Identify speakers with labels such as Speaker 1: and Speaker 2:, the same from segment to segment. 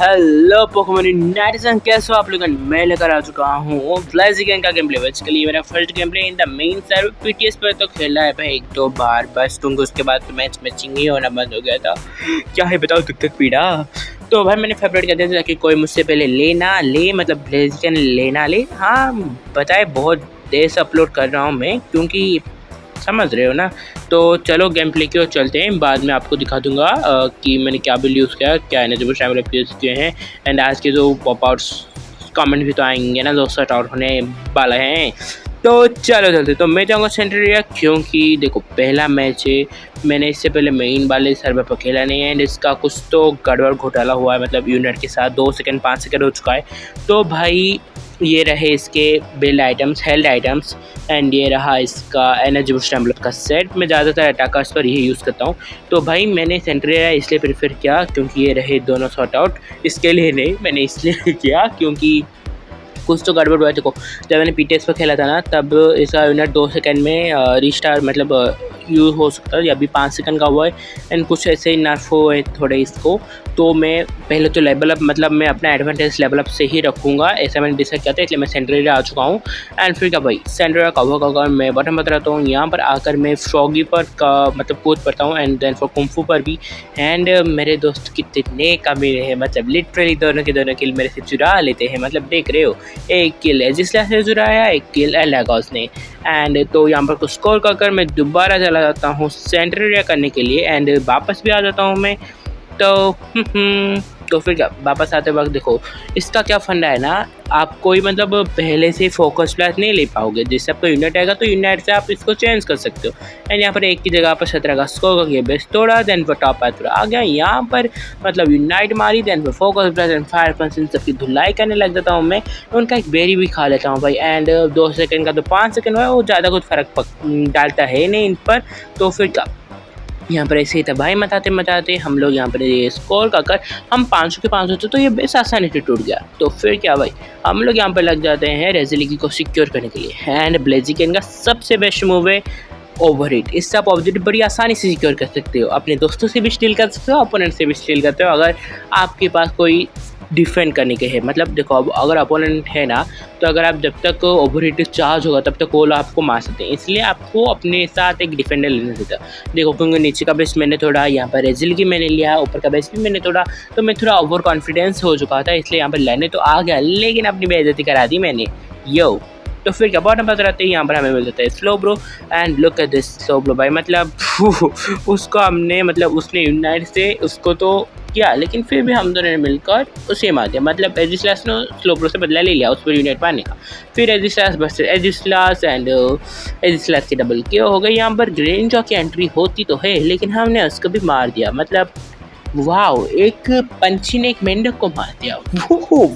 Speaker 1: Hello Pokemon netizen, कैसे हो आप लोग। मैं लेकर आ चुका हूँ ब्लाज़ीगन का गेम प्ले। बेसिकली मेरा first game play in the main server PTS पर तो खेला है भाई एक दो बार बस, क्योंकि उसके बाद तो मैचिंग ही होना बंद हो गया था। क्या है बताओ, तक पीड़ा। तो भाई मैंने फेवरेट कर दिया था ताकि कोई मुझसे पहले ले ना ले, मतलब ब्लाज़ीगन लेना ले। हाँ बताए, बहुत देर से अपलोड कर रहा हूँ मैं, क्योंकि समझ रहे हो ना। तो चलो गेम प्ले की ओर चलते हैं, बाद में आपको दिखा दूंगा कि मैंने क्या बिल्ड यूज़ किया, क्या है जो शामिल यूज़ किए हैं। एंड आज के जो पॉप आउट्स कमेंट भी तो आएंगे ना, जो शट आउट होने वाले हैं। तो चलो चलते। तो मैं जाऊँगा सेंटर एरिया, क्योंकि देखो पहला मैच है, मैंने इससे पहले मेन वाले सर्वर पर खेला नहीं है। एंड इसका कुछ तो गड़बड़ घोटाला हुआ है, मतलब यूनिट के साथ 2 सेकंड 5 सेकंड हो चुका है। तो भाई ये रहे इसके build items, health items, and ये रहा इसका एनर्जी बूस्ट एम्बलम का सेट। मैं ज़्यादातर अटैकर्स पर यही यूज़ करता हूँ। तो भाई मैंने सेंटर एरिया इसलिए प्रेफर किया क्योंकि ये रहे दोनों शॉट आउट। इसके लिए नहीं, मैंने इसलिए किया क्योंकि कुछ तो गड़बड़ हुआ है। देखो जब मैंने पीटीएस पर खेला था ना, तब इसका यूनिट 2 सेकंड में रिस्टार्ट मतलब यूज़ हो सकता है, अभी 5 सेकंड का हुआ है। एंड कुछ ऐसे ही नर्फ हुए थोड़े इसको। तो मैं पहले तो लेवल अप, मतलब मैं अपना एडवांटेज लेवल अप से ही रखूँगा, ऐसा मैंने डिसाइड किया था। इसलिए मैं सेंटर एरिया आ चुका हूँ। एंड फिर क्या भाई, सेंटर एरिया कवर होगा, मैं बटन बता रहता हूँ। यहाँ पर आकर मैं फ्रॉगी पर का मतलब कूद पड़ता हूँ, एंड देन फॉर कुंफू पर भी। एंड मेरे दोस्त कितने कमीने हैं, मतलब लिटरली दोनों के दोनों किल मेरे से चुरा लेते हैं। मतलब देख रहे हो, एक किल एजिस्ला से चुराया, एक किल एलागॉस ने। एंड तो यहाँ पर कुछ स्कोर कर मैं दोबारा चला जाता हूँ सेंटर एरिया करने के लिए, एंड वापस भी आ जाता हूँ मैं। तो फिर क्या, वापस आते वक्त देखो इसका क्या फंडा है ना, आप कोई मतलब पहले से फोकस प्लस नहीं ले पाओगे। जैसे आपको यूनिट आएगा तो यूनिट से आप इसको चेंज कर सकते हो। एंड यहाँ पर एक की जगह पर 17 का स्कोर करके बेस्ट तोड़ा, देन पर टॉप पर आ गया। यहाँ पर मतलब यूनाइट मारी, देन पर फोकस प्लस एंड फायर पंच, इन सबकी धुलाई करने लग जाता हूँ मैं। उनका एक बेरी भी खा लेता हूँ भाई। एंड 2 सेकंड का तो 5 सेकंड हुआ, वो ज़्यादा कुछ फ़र्क डालता है नहीं इन पर। तो फिर क्या, यहाँ पर ऐसे ही तबाही मचाते हम लोग यहाँ पर ये स्कोर कर हम 500 के 500 थे, तो ये बेस आसानी से टूट गया। तो फिर क्या भाई, हम लोग यहाँ पर लग जाते हैं रेजिलिकी को सिक्योर करने के लिए। एंड ब्लाज़ीगन का सबसे बेस्ट मूव है ओवरहीट। इससे आप ऑब्जेक्टिव बड़ी आसानी से सिक्योर कर सकते हो, अपने दोस्तों से भी स्टील कर सकते हो, अपोनेंट से भी स्टील करते हो, अगर आपके पास कोई डिफेंड करने के है। मतलब देखो, अब अगर अपोनेंट है ना, तो अगर आप जब तक ओवरहीट चार्ज होगा तब तक वो आपको मार सकते हैं। इसलिए आपको अपने साथ एक डिफेंडर लेना चाहिए। देखो क्योंकि नीचे का बेस मैंने थोड़ा, यहाँ पर रेजिल की मैंने लिया, ऊपर का बेस भी मैंने थोड़ा, तो मैं थोड़ा ओवर कॉन्फिडेंस हो चुका था, इसलिए यहाँ पर लेने तो आ गया, लेकिन अपनी बेइज्जती करा दी मैंने। यो तो फिर क्या, बॉटम पर रहते हैं, यहाँ पर हमें मिल जाता है slow bro. And look at this slow bro भाई, मतलब उसको हमने, मतलब उसने यूनाइट से उसको तो किया, लेकिन फिर भी हम दोनों ने मिलकर उसे मार दिया। मतलब एजिस्लास ने स्लो ब्रो से बदला ले लिया उस पर यूनाइट मारने का। फिर एजिस्लास बस एजिस्लास एंड एजिस्लास की डबल किल हो गई। यहाँ पर ग्रेंजर की एंट्री होती तो है, लेकिन हमने उसको भी मार दिया। मतलब वाओ, एक पंछी ने एक मेंढक को मार दिया।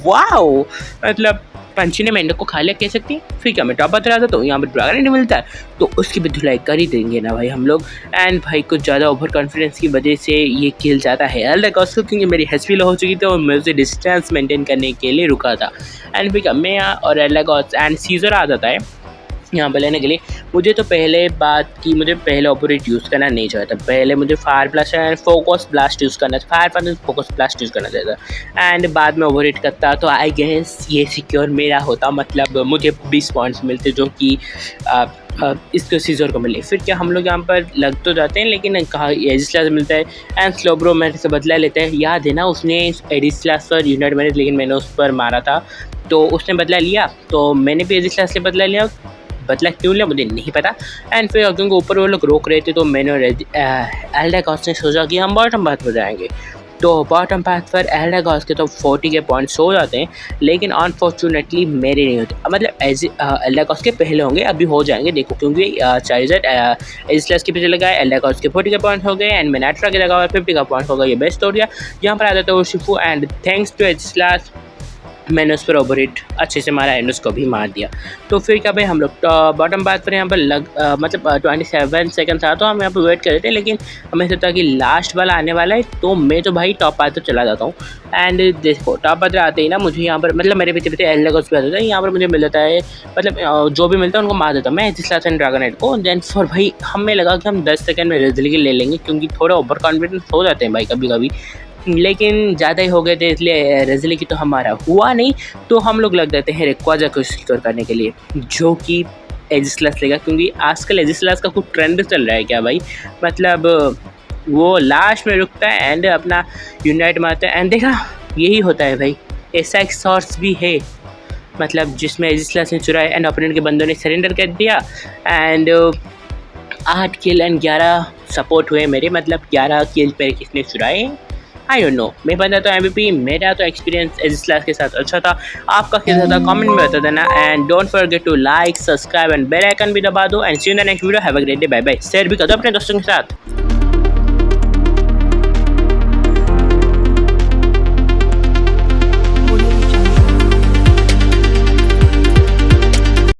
Speaker 1: वाओ, मतलब पंछी ने मेंढक को खा लिया कह सकती है। फिर क्या, मैं टॉप पर आता तो यहाँ पर ड्रैगन मिलता है, तो उसकी भी धुलाई कर ही देंगे ना भाई हम लोग। एंड भाई कुछ ज़्यादा ओवर कॉन्फिडेंस की वजह से ये किल जाता है एलागॉस को, क्योंकि मेरी हेचपी लो हो चुकी थी और मैं उसे डिस्टेंस मेंटेन करने के लिए रुका था। एंड फिर क्या, मैं और एलागॉस एंड सीजर आ जाता है यहाँ पर लेने के लिए। मुझे तो पहले बात की, मुझे पहले ऑपरेट यूज़ करना नहीं चाहिए था। पहले मुझे fire blast and focus blast use करना था, फायर पंच फोकस ब्लास्ट यूज़ करना चाहिए था। एंड बाद में ऑपरेट करता तो आई गेस ये सिक्योर मेरा होता, मतलब मुझे 20 पॉइंट्स मिलते जो कि इसको सीजर को मिले। फिर क्या, हम लोग यहाँ पर लग तो जाते हैं, लेकिन कहा एजिस्लास मिलता है। एंड स्लो ब्रो मेरे से बदला लेते हैं। याद है ना, उसने एजिस्लास पर यूनिट मैंने, लेकिन मैंने उस पर मारा था, तो उसने बदला लिया, तो मैंने भी एजिस्लास से बदला लिया। बदला क्यों लिया मुझे नहीं पता। एंड फिर क्योंकि ऊपर वो लोग रोक रहे थे, तो मैंने एलागॉस ने सोचा कि हम बॉटम पाथ पर जाएंगे। तो बॉटम पाथ पर एलागॉस के तो 40 के पॉइंट्स हो जाते हैं, लेकिन अनफॉर्चुनेटली मेरे नहीं होते। मतलब एलागॉस के पहले होंगे, अभी हो जाएंगे देखो, क्योंकि चार्जर एजिस्लास के पीछे लगा है। एलागॉस के 40 के पॉइंट हो गए, एंड मैंने नाइट्रा के लगा हुआ 50 का पॉइंट होगा, ये बेस्ट हो गया। यहाँ पर आ जाता है वो शिफू, एंड थैंक्स टू एजिस्लास मैंने उस पर ओवरहीट अच्छे से मारा, एंड उसको भी मार दिया। तो फिर क्या भाई, हम लोग बॉटम पाथ पर यहाँ पर मतलब 27 सेकंड था, तो हम यहाँ पर वेट कर रहे थे, लेकिन हमें सोचा कि लास्ट वाला आने वाला है, तो मैं तो भाई टॉप पाथ तो चला जाता हूँ। एंड देखो टॉप पाथ आते ही ना, मुझे यहाँ पर मतलब मेरे पीछे पीछे एलागॉस पे आता है, यहाँ पर मुझे मिल जाता है, मतलब जो भी मिलता है उनको मार देता हूँ मैं एजिस्लास एंड ड्रैगनहेड को। देन फिर भाई हमें लगा कि हम 10 सेकंड में रेजिलिकी ले लेंगे, क्योंकि थोड़ा ओवर कॉन्फिडेंस हो जाते हैं भाई कभी कभी। लेकिन ज़्यादा ही हो गए थे इसलिए रेज़ली की तो हमारा हुआ नहीं, तो हम लोग लग जाते हैं रेक्वाजा को सिक्योर करने के लिए, जो कि एजिसलास लेगा, क्योंकि आजकल एजिसलास का कुछ ट्रेंड चल रहा है क्या भाई, मतलब वो लास्ट में रुकता है एंड अपना यूनाइट मारता है, एंड देखा यही होता है भाई। ऐसा एक सोर्स भी है, मतलब जिसमें एजिसलास ने चुराया एंड ओपोनेंट के बंदों ने सरेंडर कर दिया, एंड 8 किल एंड 11 सपोर्ट हुए मेरे, मतलब 11 किल पर किसने चुराए आई डोंट नो। मैं बंदा तो MVP, मेरा तो एक्सपीरियंस एजिसलास के साथ अच्छा था। आपका कैसा था कमेंट में बता देना, and don't forget to like, subscribe and bell icon भी दबा दो, and see you in the next video. Have a great day, bye bye. Share भी कर दो अपने दोस्तों के साथ।